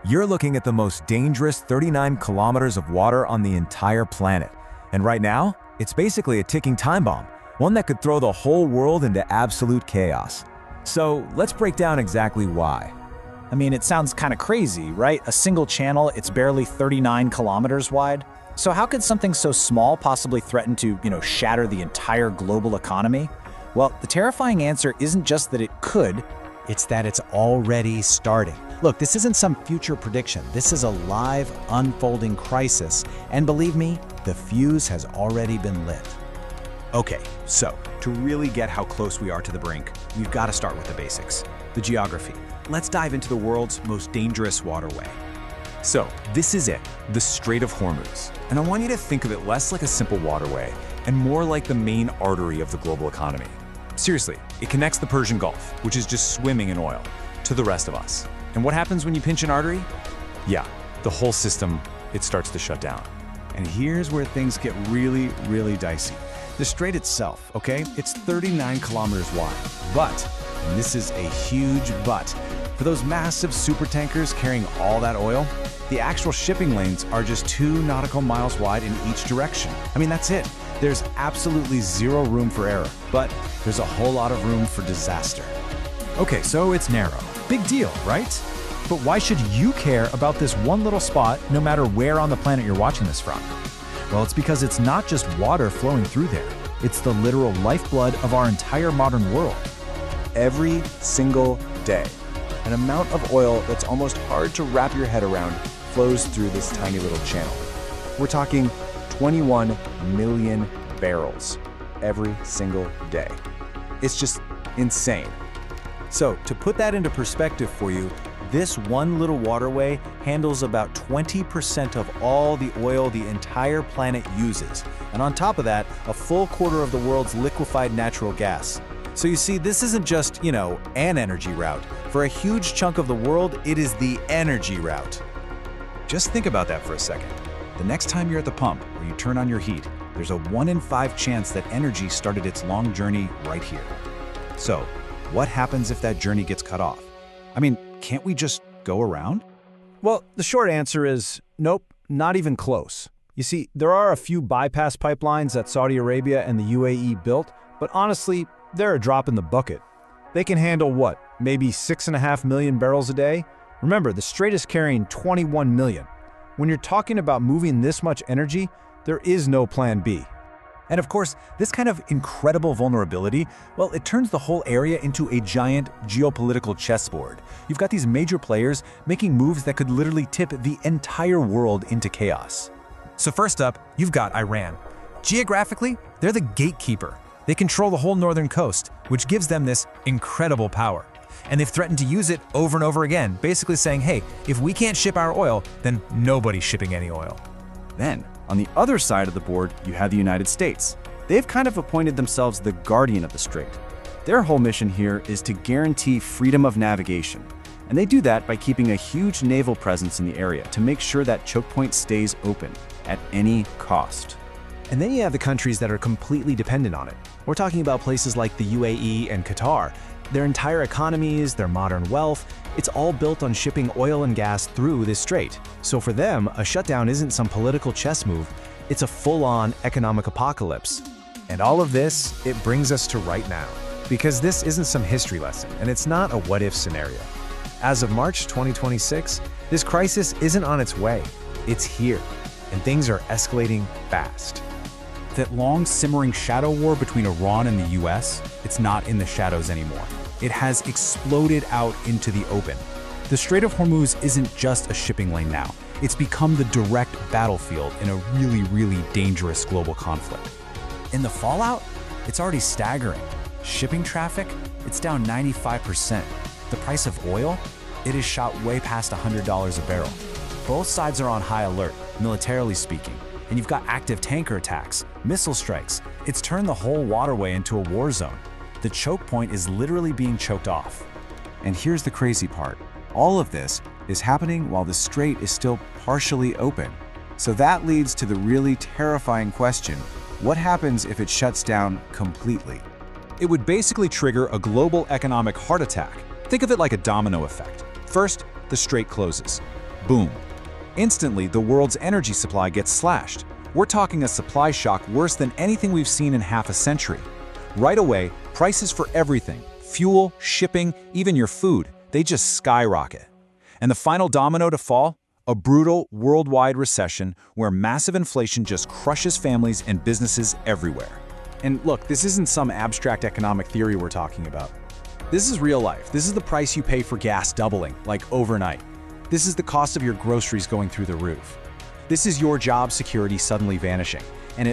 You're looking at the most dangerous 39 kilometers of water on the entire planet. And right now, it's basically a ticking time bomb, one that could throw the whole world into absolute chaos. So let's break down exactly why. I mean, it sounds kind of crazy, right? A single channel, it's barely 39 kilometers wide. So how could something so small possibly threaten to, shatter the entire global economy? Well, the terrifying answer isn't just that it could, it's that it's already starting. Look, this isn't some future prediction. This is a live, unfolding crisis. And believe me, the fuse has already been lit. Okay, so to really get how close we are to the brink, we've got to start with the basics, the geography. Let's dive into the world's most dangerous waterway. So, this is it, the Strait of Hormuz. And I want you to think of it less like a simple waterway and more like the main artery of the global economy. Seriously, it connects the Persian Gulf, which is just swimming in oil, to the rest of us. And what happens when you pinch an artery? Yeah, the whole system, it starts to shut down. And here's where things get really, really dicey. The strait itself, okay, it's 39 kilometers wide, but, and this is a huge but, for those massive supertankers carrying all that oil, the actual shipping lanes are just 2 nautical miles wide in each direction. I mean, that's it. There's absolutely zero room for error, but there's a whole lot of room for disaster. Okay, so it's narrow. Big deal, right? But why should you care about this one little spot no matter where on the planet you're watching this from? Well, it's because it's not just water flowing through there. It's the literal lifeblood of our entire modern world. Every single day, an amount of oil that's almost hard to wrap your head around flows through this tiny little channel. We're talking 21 million barrels every single day. It's just insane. So, to put that into perspective for you, this one little waterway handles about 20% of all the oil the entire planet uses. And on top of that, a full quarter of the world's liquefied natural gas. So you see, this isn't just, an energy route. For a huge chunk of the world, it is the energy route. Just think about that for a second. The next time you're at the pump or you turn on your heat, there's a 1 in 5 chance that energy started its long journey right here. So, what happens if that journey gets cut off? I mean, can't we just go around? Well, the short answer is nope, not even close. You see, there are a few bypass pipelines that Saudi Arabia and the UAE built, but honestly, they're a drop in the bucket. They can handle what, maybe 6.5 million barrels a day? Remember, the strait is carrying 21 million. When you're talking about moving this much energy, there is no plan B. And of course, this kind of incredible vulnerability, well, it turns the whole area into a giant geopolitical chessboard. You've got these major players making moves that could literally tip the entire world into chaos. So first up, you've got Iran. Geographically, they're the gatekeeper. They control the whole northern coast, which gives them this incredible power. And they've threatened to use it over and over again, basically saying, hey, if we can't ship our oil, then nobody's shipping any oil. Then, on the other side of the board, you have the United States. They've kind of appointed themselves the guardian of the strait. Their whole mission here is to guarantee freedom of navigation. And they do that by keeping a huge naval presence in the area to make sure that choke point stays open at any cost. And then you have the countries that are completely dependent on it. We're talking about places like the UAE and Qatar. Their entire economies, their modern wealth, it's all built on shipping oil and gas through this strait. So for them, a shutdown isn't some political chess move, it's a full-on economic apocalypse. And all of this, it brings us to right now. Because this isn't some history lesson, and it's not a what-if scenario. As of March 2026, this crisis isn't on its way, it's here, and things are escalating fast. That long simmering shadow war between Iran and the US, it's not in the shadows anymore. It has exploded out into the open. The Strait of Hormuz isn't just a shipping lane now. It's become the direct battlefield in a really, really dangerous global conflict. And the fallout? It's already staggering. Shipping traffic? It's down 95%. The price of oil? It has shot way past $100 a barrel. Both sides are on high alert, militarily speaking. And you've got active tanker attacks, missile strikes. It's turned the whole waterway into a war zone. The choke point is literally being choked off. And here's the crazy part. All of this is happening while the strait is still partially open. So that leads to the really terrifying question, what happens if it shuts down completely? It would basically trigger a global economic heart attack. Think of it like a domino effect. First, the strait closes. Boom. Instantly, the world's energy supply gets slashed. We're talking a supply shock worse than anything we've seen in half a century. Right away, prices for everything, fuel, shipping, even your food, they just skyrocket. And the final domino to fall? A brutal worldwide recession where massive inflation just crushes families and businesses everywhere. And look, this isn't some abstract economic theory we're talking about. This is real life. This is the price you pay for gas doubling, like overnight. This is the cost of your groceries going through the roof. This is your job security suddenly vanishing. And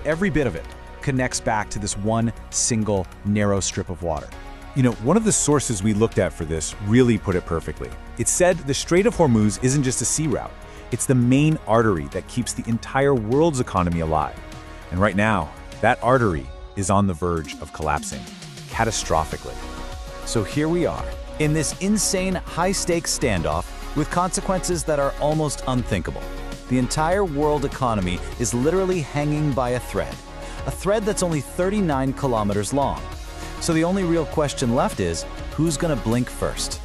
every bit of it, connects back to this one single narrow strip of water. You know, one of the sources we looked at for this really put it perfectly. It said the Strait of Hormuz isn't just a sea route. It's the main artery that keeps the entire world's economy alive. And right now, that artery is on the verge of collapsing, catastrophically. So here we are, in this insane high-stakes standoff with consequences that are almost unthinkable. The entire world economy is literally hanging by a thread that's only 39 kilometers long. So the only real question left is, who's gonna blink first?